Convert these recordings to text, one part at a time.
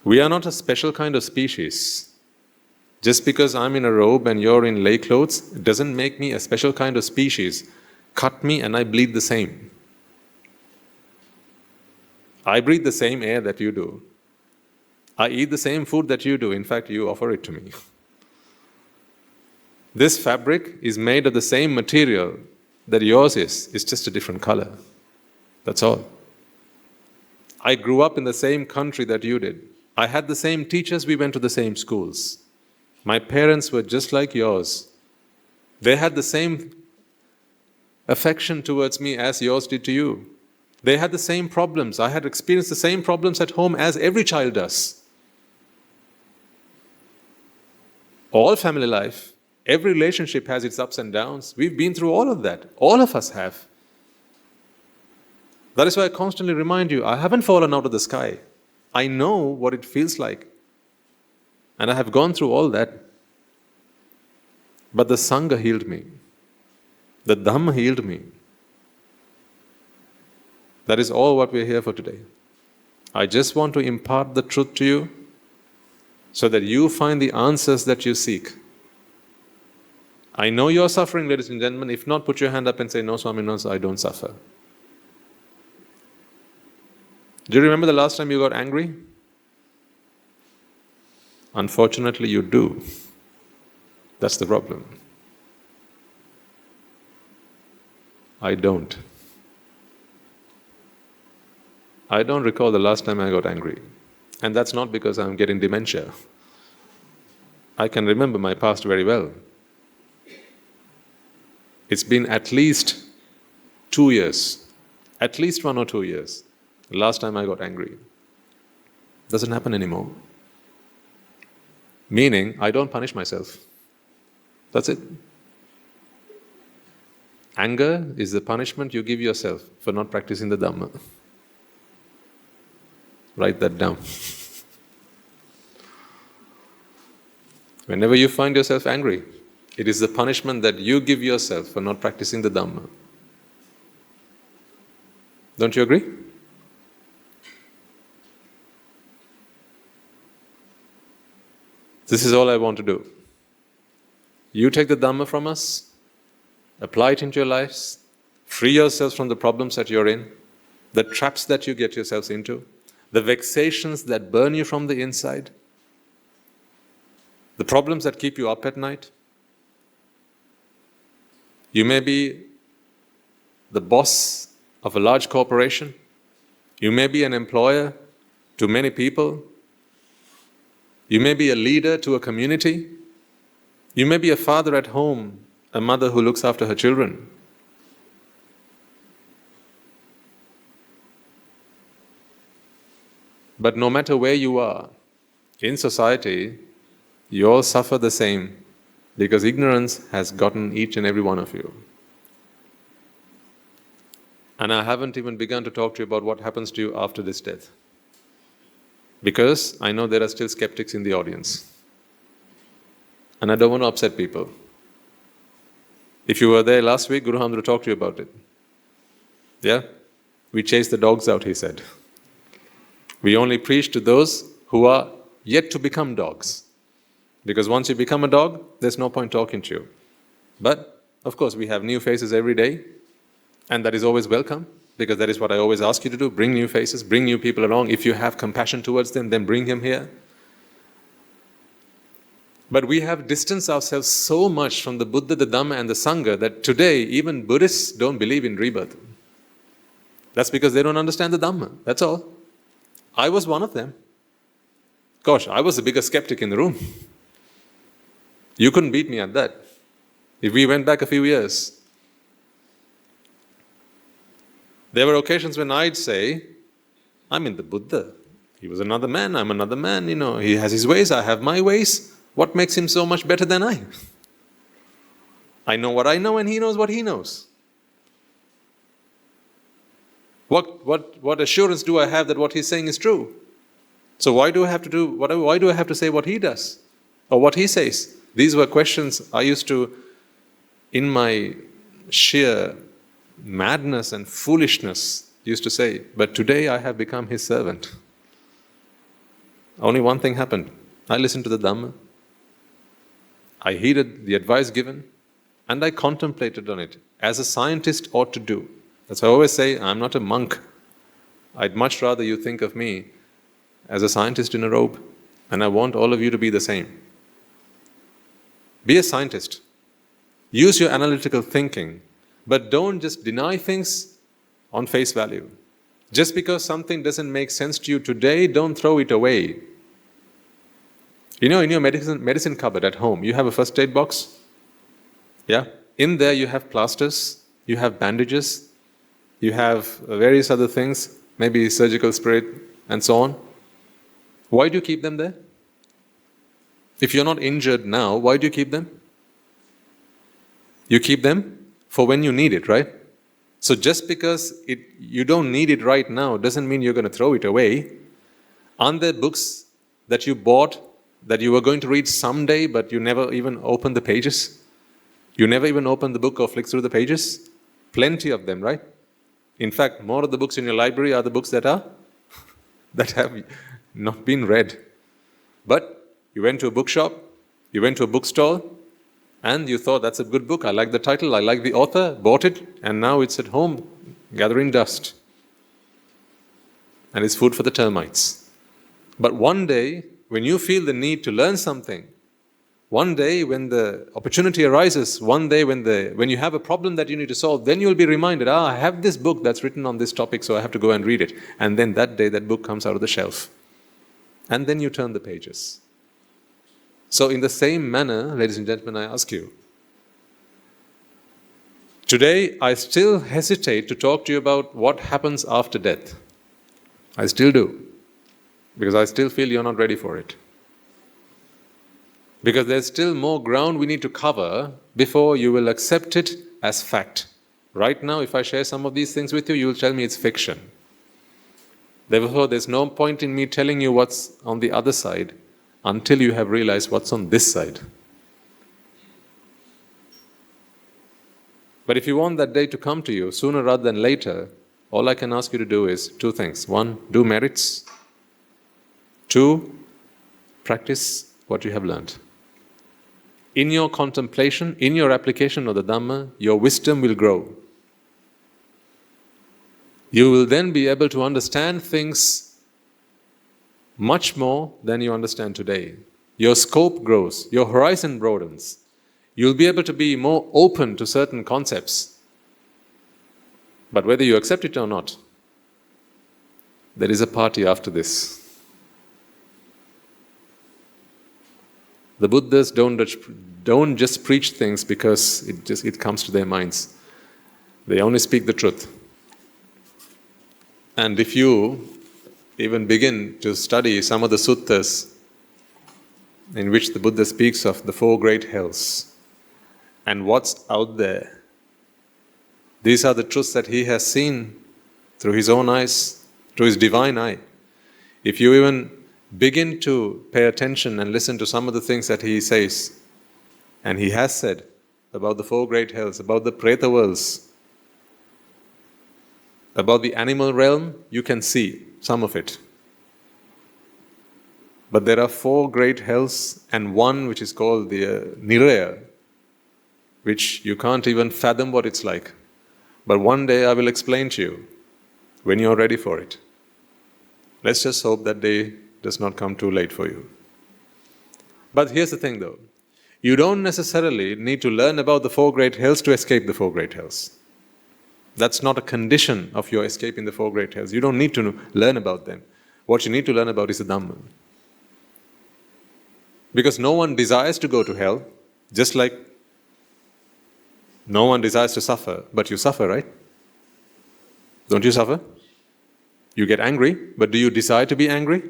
We are not a special kind of species. Just because I'm in a robe and you're in lay clothes, it doesn't make me a special kind of species. Cut me and I bleed the same. I breathe the same air that you do. I eat the same food that you do. In fact, you offer it to me. This fabric is made of the same material that yours is. It's just a different color. That's all. I grew up in the same country that you did. I had the same teachers, we went to the same schools. My parents were just like yours. They had the same affection towards me as yours did to you. They had the same problems. I had experienced the same problems at home as every child does. All family life, every relationship has its ups and downs. We've been through all of that. All of us have. That is why I constantly remind you, I haven't fallen out of the sky. I know what it feels like. And I have gone through all that. But the Sangha healed me. The Dhamma healed me. That is all what we are here for today. I just want to impart the truth to you so that you find the answers that you seek. I know you're suffering, ladies and gentlemen. If not, put your hand up and say, no, Swami, no, I don't suffer. Do you remember the last time you got angry? Unfortunately, you do. That's the problem. I don't. I don't recall the last time I got angry. And that's not because I'm getting dementia. I can remember my past very well. It's been at least 2 years, at least 1 or 2 years, the last time I got angry. Doesn't happen anymore. Meaning, I don't punish myself. That's it. Anger is the punishment you give yourself for not practicing the Dhamma. Write that down. Whenever you find yourself angry, it is the punishment that you give yourself for not practicing the Dhamma. Don't you agree? This is all I want to do. You take the Dhamma from us, apply it into your lives, free yourselves from the problems that you're in, the traps that you get yourselves into, the vexations that burn you from the inside, the problems that keep you up at night. You may be the boss of a large corporation. You may be an employer to many people. You may be a leader to a community. You may be a father at home, a mother who looks after her children. But no matter where you are in society, you all suffer the same because ignorance has gotten each and every one of you. And I haven't even begun to talk to you about what happens to you after this death. Because I know there are still skeptics in the audience. And I don't want to upset people. If you were there last week, Guru Hamdra talked to you about it. Yeah? We chase the dogs out, he said. We only preach to those who are yet to become dogs. Because once you become a dog, there's no point talking to you. But, of course, we have new faces every day. And that is always welcome. Because that is what I always ask you to do. Bring new faces, bring new people along. If you have compassion towards them, then bring them here. But we have distanced ourselves so much from the Buddha, the Dhamma and the Sangha that today even Buddhists don't believe in rebirth. That's because they don't understand the Dhamma. That's all. I was one of them. Gosh, I was the biggest skeptic in the room. You couldn't beat me at that. If we went back a few years. There were occasions when I'd say, I'm in the Buddha. He was another man, I'm another man, he has his ways, I have my ways. What makes him so much better than I? I know what I know and he knows what he knows. What assurance do I have that what he's saying is true? So why do I have to say what he does? Or what he says? These were questions I used to, in my sheer madness and foolishness, used to say. But today I have become his servant. only one thing happened. I listened to the Dhamma, I heeded the advice given, and I contemplated on it, as a scientist ought to do. That's why I always say, I'm not a monk. I'd much rather you think of me as a scientist in a robe, and I want all of you to be the same. Be a scientist. Use your analytical thinking, but don't just deny things on face value. Just because something doesn't make sense to you today, don't throw it away. You know, in your medicine cupboard at home, you have a first aid box. Yeah? In there you have plasters, you have bandages, you have various other things, maybe surgical spirit and so on. Why do you keep them there? If you're not injured now, why do you keep them? You keep them for when you need it, right? So just because you don't need it right now doesn't mean you're going to throw it away. Aren't there books that you bought that you were going to read someday, but you never even opened the pages? You never even opened the book or flicked through the pages? Plenty of them, right? In fact, more of the books in your library are the books that have not been read. But you went to a bookshop, you went to a bookstall, and you thought, that's a good book, I like the title, I like the author, bought it, and now it's at home gathering dust. And it's food for the termites. But one day, when you feel the need to learn something, one day when the opportunity arises, one day when you have a problem that you need to solve, then you'll be reminded, I have this book that's written on this topic, so I have to go and read it. And then that day, that book comes out of the shelf. And then you turn the pages. So in the same manner, ladies and gentlemen, I ask you, today I still hesitate to talk to you about what happens after death. I still do. Because I still feel you're not ready for it. Because there's still more ground we need to cover before you will accept it as fact. Right now, if I share some of these things with you, you'll tell me it's fiction. Therefore, there's no point in me telling you what's on the other side until you have realized what's on this side. But if you want that day to come to you sooner rather than later, all I can ask you to do is two things. One, do merits. Two, practice what you have learned. In your contemplation, in your application of the Dhamma, your wisdom will grow. You will then be able to understand things much more than you understand today. Your scope grows, your horizon broadens. You'll be able to be more open to certain concepts. But whether you accept it or not, there is a party after this. The Buddhas don't just preach things because it comes to their minds. They only speak the truth. And if you even begin to study some of the suttas in which the Buddha speaks of the four great hells and what's out there, these are the truths that he has seen through his own eyes, through his divine eye. If you even begin to pay attention and listen to some of the things that he says, and he has said about the four great hells, about the Preta worlds, about the animal realm, you can see some of it. But there are four great hells and one which is called the Niraya, which you can't even fathom what it's like. But one day I will explain to you when you're ready for it. Let's just hope that day does not come too late for you. But here's the thing though. You don't necessarily need to learn about the four great hells to escape the four great hells. That's not a condition of your escaping the four great hells. You don't need to learn about them. What you need to learn about is the Dhamma. Because no one desires to go to hell, just like no one desires to suffer, but you suffer, right? Don't you suffer? You get angry, but do you desire to be angry?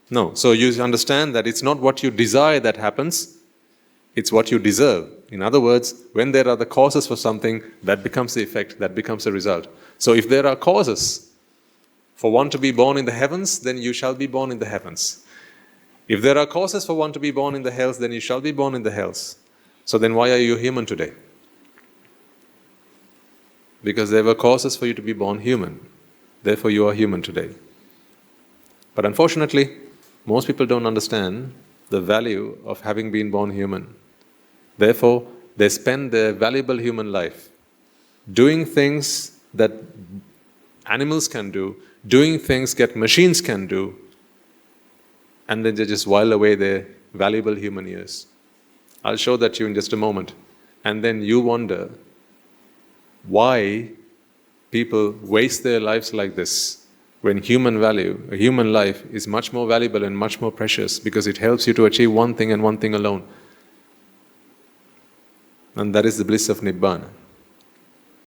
No. So you understand that it's not what you desire that happens, it's what you deserve. In other words, when there are the causes for something, that becomes the effect, that becomes the result. So if there are causes for one to be born in the heavens, then you shall be born in the heavens. If there are causes for one to be born in the hells, then you shall be born in the hells. So then why are you human today? Because there were causes for you to be born human. Therefore you are human today. But unfortunately, Most people don't understand the value of having been born human. Therefore, they spend their valuable human life doing things that animals can do, doing things that machines can do, and then they just while away their valuable human years. I'll show that to you in just a moment. And then you wonder why people waste their lives like this when human value, a human life, is much more valuable and much more precious because it helps you to achieve one thing and one thing alone. And that is the bliss of Nibbana.